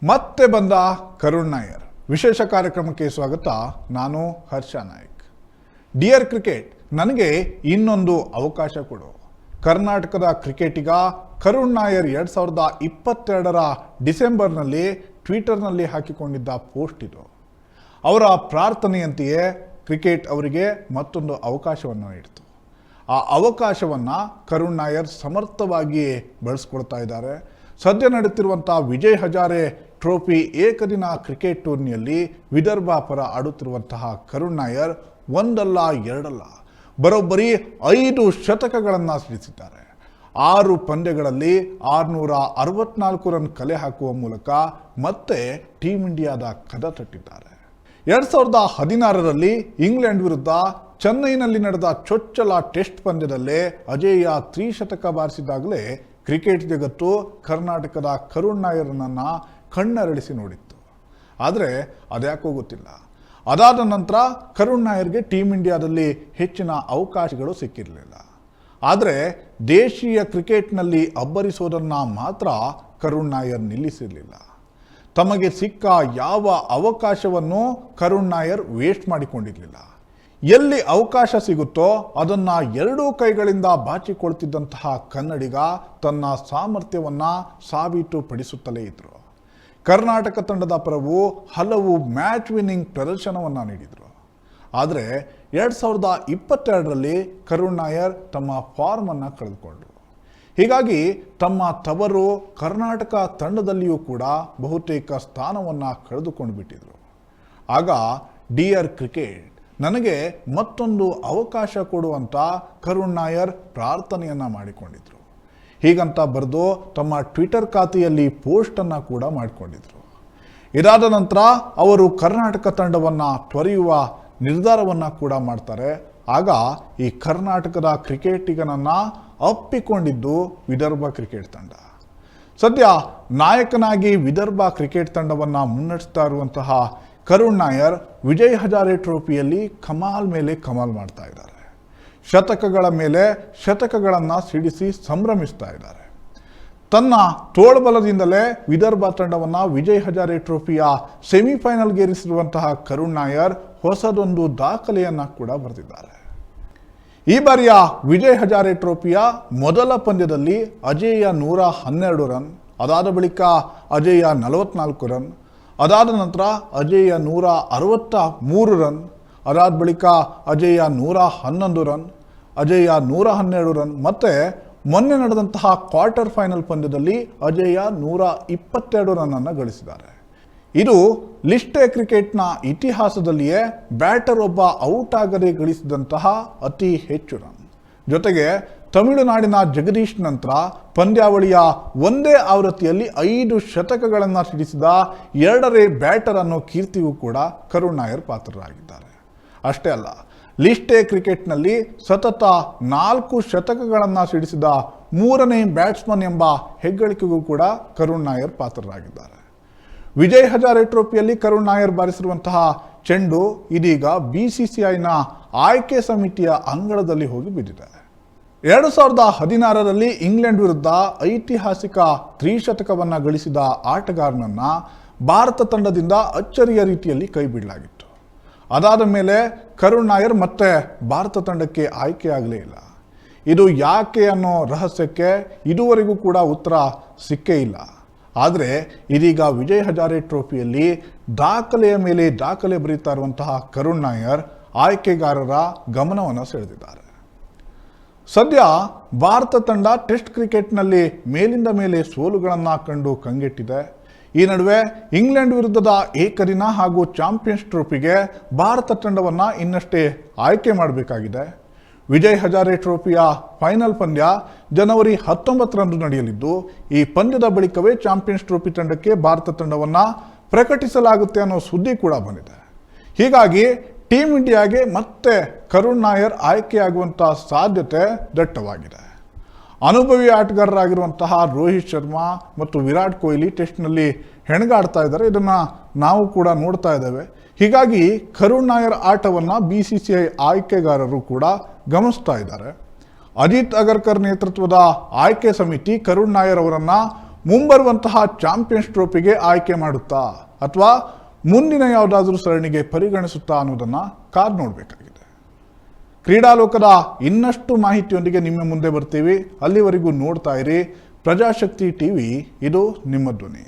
ಮತ್ತೆ ಬಂದ ಕರುಣ್ ನಾಯರ್. ವಿಶೇಷ ಕಾರ್ಯಕ್ರಮಕ್ಕೆ ಸ್ವಾಗತ. ನಾನು ಹರ್ಷ ನಾಯ್ಕ್. ಡಿಯರ್ ಕ್ರಿಕೆಟ್, ನನಗೆ ಇನ್ನೊಂದು ಅವಕಾಶ ಕೊಡು. ಕರ್ನಾಟಕದ ಕ್ರಿಕೆಟಿಗ ಕರುಣ್ ನಾಯರ್ 2022 ಡಿಸೆಂಬರ್ನಲ್ಲಿ ಟ್ವಿಟರ್ನಲ್ಲಿ ಹಾಕಿಕೊಂಡಿದ್ದ ಪೋಸ್ಟ್ ಇದು. ಅವರ ಪ್ರಾರ್ಥನೆಯಂತೆಯೇ ಕ್ರಿಕೆಟ್ ಅವರಿಗೆ ಮತ್ತೊಂದು ಅವಕಾಶವನ್ನು ನೀಡಿತು. ಆ ಅವಕಾಶವನ್ನು ಕರುಣ್ ನಾಯರ್ ಸಮರ್ಥವಾಗಿ ಬಳಸ್ಕೊಳ್ತಾ ಇದ್ದಾರೆ. ಸದ್ಯ ನಡೆಯುತ್ತಿರುವಂಥ ವಿಜಯ್ ಹಜಾರೆ ಟ್ರೋಫಿ ಏಕದಿನ ಕ್ರಿಕೆಟ್ ಟೂರ್ನಿಯಲ್ಲಿ ವಿದರ್ಭ ಪರ ಆಡುತ್ತಿರುವಂತಹ ಕರುಣ್ ನಾಯರ್ ಒಂದಲ್ಲ ಎರಡಲ್ಲ ಬರೋಬ್ಬರಿ 5 ಶತಕಗಳನ್ನು ಸಿಡಿಸಿದ್ದಾರೆ. 6 ಪಂದ್ಯಗಳಲ್ಲಿ 664 ರನ್ ಕಲೆ ಹಾಕುವ ಮೂಲಕ ಮತ್ತೆ ಟೀಮ್ ಇಂಡಿಯಾದ ಕದ ತಟ್ಟಿದ್ದಾರೆ. 2016ರಲ್ಲಿ ಇಂಗ್ಲೆಂಡ್ ವಿರುದ್ಧ ಚೆನ್ನೈನಲ್ಲಿ ನಡೆದ ಚೊಚ್ಚಲ ಟೆಸ್ಟ್ ಪಂದ್ಯದಲ್ಲೇ ಅಜೇಯ ತ್ರಿಶತಕ ಬಾರಿಸಿದಾಗಲೇ ಕ್ರಿಕೆಟ್ ಜಗತ್ತು ಕರ್ನಾಟಕದ ಕರುಣ್ ನಾಯರ್ನನ್ನು ಕಣ್ಣರಳಿಸಿ ನೋಡಿತ್ತು. ಆದರೆ ಅದ್ಯಾಕೋ ಗೊತ್ತಿಲ್ಲ, ಅದಾದ ನಂತರ ಕರುಣ್ ನಾಯರ್ಗೆ ಟೀಮ್ ಇಂಡಿಯಾದಲ್ಲಿ ಹೆಚ್ಚಿನ ಅವಕಾಶಗಳು ಸಿಕ್ಕಿರಲಿಲ್ಲ. ಆದರೆ ದೇಶೀಯ ಕ್ರಿಕೆಟ್ನಲ್ಲಿ ಅಬ್ಬರಿಸೋದನ್ನು ಮಾತ್ರ ಕರುಣ್ ನಾಯರ್ ನಿಲ್ಲಿಸಿರಲಿಲ್ಲ. ತಮಗೆ ಸಿಕ್ಕ ಯಾವ ಅವಕಾಶವನ್ನು ಕರುಣ್ ನಾಯರ್ ವೇಸ್ಟ್ ಮಾಡಿಕೊಂಡಿರಲಿಲ್ಲ. ಎಲ್ಲಿ ಅವಕಾಶ ಸಿಗುತ್ತೋ ಅದನ್ನು 2 ಕೈಗಳಿಂದ ಬಾಚಿಕೊಳ್ತಿದ್ದಂತಹ ಕನ್ನಡಿಗ ತನ್ನ ಸಾಮರ್ಥ್ಯವನ್ನು ಸಾಬೀತುಪಡಿಸುತ್ತಲೇ ಇದ್ದರು. ಕರ್ನಾಟಕ ತಂಡದ ಪರವು ಹಲವು ಮ್ಯಾಚ್ ವಿನ್ನಿಂಗ್ ಪ್ರದರ್ಶನವನ್ನು ನೀಡಿದರು. ಆದರೆ 2022ರಲ್ಲಿ ಕರುಣ್ ನಾಯರ್ ತಮ್ಮ ಫಾರ್ಮನ್ನು ಕಳೆದುಕೊಂಡರು. ಹೀಗಾಗಿ ತಮ್ಮ ತವರು ಕರ್ನಾಟಕ ತಂಡದಲ್ಲಿಯೂ ಕೂಡ ಬಹುತೇಕ ಸ್ಥಾನವನ್ನು ಕಳೆದುಕೊಂಡು ಬಿಟ್ಟಿದ್ರು. ಆಗ ಡಿಯರ್ ಕ್ರಿಕೆಟ್, ನನಗೆ ಮತ್ತೊಂದು ಅವಕಾಶ ಕೊಡುವಂಥ ಕರುಣ್ ನಾಯರ್ ಪ್ರಾರ್ಥನೆಯನ್ನು ಮಾಡಿಕೊಂಡಿದ್ರು. ಹೀಗಂತ ಬರೆದು ತಮ್ಮ ಟ್ವಿಟರ್ ಖಾತೆಯಲ್ಲಿ ಪೋಸ್ಟನ್ನು ಕೂಡ ಮಾಡಿಕೊಂಡಿದ್ರು. ಇದಾದ ನಂತರ ಅವರು ಕರ್ನಾಟಕ ತಂಡವನ್ನು ತೊರೆಯುವ ನಿರ್ಧಾರವನ್ನು ಕೂಡ ಮಾಡ್ತಾರೆ. ಆಗ ಈ ಕರ್ನಾಟಕದ ಕ್ರಿಕೆಟಿಗನನ್ನು ಅಪ್ಪಿಕೊಂಡಿದ್ದು ವಿದರ್ಭ ಕ್ರಿಕೆಟ್ ತಂಡ. ಸದ್ಯ ನಾಯಕನಾಗಿ ವಿದರ್ಭ ಕ್ರಿಕೆಟ್ ತಂಡವನ್ನು ಮುನ್ನಡೆಸ್ತಾ ಇರುವಂತಹ ಕರುಣ್ ನಾಯರ್ ವಿಜಯ್ ಹಜಾರೆ ಟ್ರೋಫಿಯಲ್ಲಿ ಕಮಾಲ್ ಮೇಲೆ ಕಮಾಲ್ ಮಾಡ್ತಾ ಇದ್ದಾರೆ. ಶತಕಗಳ ಮೇಲೆ ಶತಕಗಳನ್ನು ಸಿಡಿಸಿ ಸಂಭ್ರಮಿಸ್ತಾ ಇದ್ದಾರೆ. ತನ್ನ ತೋಳ್ಬಲದಿಂದಲೇ ವಿದರ್ಭ ತಂಡವನ್ನು ವಿಜಯ್ ಹಜಾರೆ ಟ್ರೋಫಿಯ ಸೆಮಿಫೈನಲ್ಗೇರಿಸಿರುವಂತಹ ಕರುಣ್ ನಾಯರ್ ಹೊಸದೊಂದು ದಾಖಲೆಯನ್ನು ಕೂಡ ಬರೆದಿದ್ದಾರೆ. ಈ ಬಾರಿಯ ವಿಜಯ್ ಹಜಾರೆ ಟ್ರೋಫಿಯ ಮೊದಲ ಪಂದ್ಯದಲ್ಲಿ ಅಜೇಯ 112 ರನ್, ಅದಾದ ಬಳಿಕ ಅಜೇಯ 44 ರನ್, ಅದಾದ ನಂತರ ಅಜೇಯ 163 ರನ್, ಅದಾದ ಬಳಿಕ ಅಜೇಯ 111 ರನ್, ಅಜೇಯ 112 ರನ್, ಮತ್ತು ಮೊನ್ನೆ ನಡೆದಂತಹ ಕ್ವಾರ್ಟರ್ ಫೈನಲ್ ಪಂದ್ಯದಲ್ಲಿ ಅಜೇಯ 122 ರನ್ನನ್ನು ಗಳಿಸಿದ್ದಾರೆ. ಇದು ಲಿಸ್ಟ್ ಎ ಕ್ರಿಕೆಟ್ನ ಇತಿಹಾಸದಲ್ಲಿಯೇ ಬ್ಯಾಟರ್ ಒಬ್ಬ ಔಟ್ ಆಗದೆ ಗಳಿಸಿದಂತಹ ಅತಿ ಹೆಚ್ಚು ರನ್. ಜೊತೆಗೆ ತಮಿಳುನಾಡಿನ ಜಗದೀಶ್ ನಂತರ ಪಂದ್ಯಾವಳಿಯ ಒಂದೇ ಆವೃತ್ತಿಯಲ್ಲಿ 5 ಶತಕಗಳನ್ನು ಸಿಡಿಸಿದ 2ನೇ ಬ್ಯಾಟರ್ ಅನ್ನೋ ಕೀರ್ತಿಗೂ ಕೂಡ ಕರುಣ್ ನಾಯರ್ ಪಾತ್ರರಾಗಿದ್ದಾರೆ. ಅಷ್ಟೇ ಅಲ್ಲ, ಲಿಸ್ಟ್ ಎ ಕ್ರಿಕೆಟ್ನಲ್ಲಿ ಸತತ 4 ಶತಕಗಳನ್ನು ಸಿಡಿಸಿದ 3ನೇ ಬ್ಯಾಟ್ಸ್ಮನ್ ಎಂಬ ಹೆಗ್ಗಳಿಕೆಗೂ ಕೂಡ ಕರುಣ್ ನಾಯರ್ ಪಾತ್ರರಾಗಿದ್ದಾರೆ. ವಿಜಯ್ ಹಜಾರೆ ಟ್ರೋಫಿಯಲ್ಲಿ ಕರುಣ್ ನಾಯರ್ ಬಾರಿಸಿರುವಂತಹ ಚೆಂಡು ಇದೀಗ BCCIನ ಆಯ್ಕೆ ಸಮಿತಿಯ ಅಂಗಳದಲ್ಲಿ ಹೋಗಿ ಬಿದ್ದಿದೆ. 2016ರಲ್ಲಿ ಇಂಗ್ಲೆಂಡ್ ವಿರುದ್ಧ ಐತಿಹಾಸಿಕ ತ್ರಿಶತಕವನ್ನು ಗಳಿಸಿದ ಆಟಗಾರನನ್ನು ಭಾರತ ತಂಡದಿಂದ ಅಚ್ಚರಿಯ ರೀತಿಯಲ್ಲಿ ಕೈ ಬಿಡಲಾಗಿತ್ತು. ಅದಾದ ಮೇಲೆ ಕರುಣ್ ನಾಯರ್ ಮತ್ತೆ ಭಾರತ ತಂಡಕ್ಕೆ ಆಯ್ಕೆಯಾಗಲೇ ಇಲ್ಲ. ಇದು ಯಾಕೆ ಅನ್ನೋ ರಹಸ್ಯಕ್ಕೆ ಇದುವರೆಗೂ ಕೂಡ ಉತ್ತರ ಸಿಕ್ಕೇ ಇಲ್ಲ. ಆದರೆ ಇದೀಗ ವಿಜಯ್ ಹಜಾರೆ ಟ್ರೋಫಿಯಲ್ಲಿ ದಾಖಲೆಯ ಮೇಲೆ ದಾಖಲೆ ಬರೀತಾ ಇರುವಂತಹ ಕರುಣ್ ನಾಯರ್ ಆಯ್ಕೆಗಾರರ ಗಮನವನ್ನು ಸೆಳೆದಿದ್ದಾರೆ. ಸದ್ಯ ಭಾರತ ತಂಡ ಟೆಸ್ಟ್ ಕ್ರಿಕೆಟ್ನಲ್ಲಿ ಮೇಲಿಂದ ಮೇಲೆ ಸೋಲುಗಳನ್ನು ಕಂಡು ಕಂಗೆಟ್ಟಿದೆ. ಈ ನಡುವೆ ಇಂಗ್ಲೆಂಡ್ ವಿರುದ್ಧದ ಏಕದಿನ ಹಾಗೂ ಚಾಂಪಿಯನ್ಸ್ ಟ್ರೋಫಿಗೆ ಭಾರತ ತಂಡವನ್ನು ಇನ್ನಷ್ಟೇ ಆಯ್ಕೆ ಮಾಡಬೇಕಾಗಿದೆ. ವಿಜಯ್ ಹಜಾರೆ ಟ್ರೋಫಿಯ ಫೈನಲ್ ಪಂದ್ಯ ಜನವರಿ 19ರಂದು ನಡೆಯಲಿದ್ದು, ಈ ಪಂದ್ಯದ ಬಳಿಕವೇ ಚಾಂಪಿಯನ್ಸ್ ಟ್ರೋಫಿ ತಂಡಕ್ಕೆ ಭಾರತ ತಂಡವನ್ನು ಪ್ರಕಟಿಸಲಾಗುತ್ತೆ ಅನ್ನೋ ಸುದ್ದಿ ಕೂಡ ಬಂದಿದೆ. ಹೀಗಾಗಿ ಟೀಮ್ ಇಂಡಿಯಾಗೆ ಮತ್ತೆ ಕರುಣ್ ನಾಯರ್ ಆಯ್ಕೆಯಾಗುವಂಥ ಸಾಧ್ಯತೆ ದಟ್ಟವಾಗಿದೆ. ಅನುಭವಿ ಆಟಗಾರರಾಗಿರುವಂತಹ ರೋಹಿತ್ ಶರ್ಮಾ ಮತ್ತು ವಿರಾಟ್ ಕೊಹ್ಲಿ ಟೆಸ್ಟ್ನಲ್ಲಿ ಹೆಣಗಾಡ್ತಾ ಇದ್ದಾರೆ. ಇದನ್ನು ನಾವು ಕೂಡ ನೋಡ್ತಾ ಇದ್ದೇವೆ. ಹೀಗಾಗಿ ಕರುಣ್ ನಾಯರ್ ಆಟವನ್ನು BCCI ಆಯ್ಕೆಗಾರರು ಕೂಡ ಗಮನಿಸ್ತಾ ಇದ್ದಾರೆ. ಅಜಿತ್ ಅಗರ್ಕರ್ ನೇತೃತ್ವದ ಆಯ್ಕೆ ಸಮಿತಿ ಕರುಣ್ ನಾಯರ್ ಅವರನ್ನು ಮುಂಬರುವಂತಹ ಚಾಂಪಿಯನ್ಸ್ ಟ್ರೋಫಿಗೆ ಆಯ್ಕೆ ಮಾಡುತ್ತಾ ಅಥವಾ ಮುಂದಿನ ಯಾವುದಾದ್ರೂ ಸರಣಿಗೆ ಪರಿಗಣಿಸುತ್ತಾ ಅನ್ನೋದನ್ನು ಕಾದು ನೋಡಬೇಕಾಗಿದೆ. ಕ್ರೀಡಾಲೋಕದ ಇನ್ನಷ್ಟು ಮಾಹಿತಿಯೊಂದಿಗೆ ನಿಮ್ಮ ಮುಂದೆ ಬರ್ತೀವಿ. ಅಲ್ಲಿವರೆಗೂ ನೋಡ್ತಾ ಇರಿ ಪ್ರಜಾಶಕ್ತಿ ಟಿವಿ, ಇದು ನಿಮ್ಮ ಧ್ವನಿ.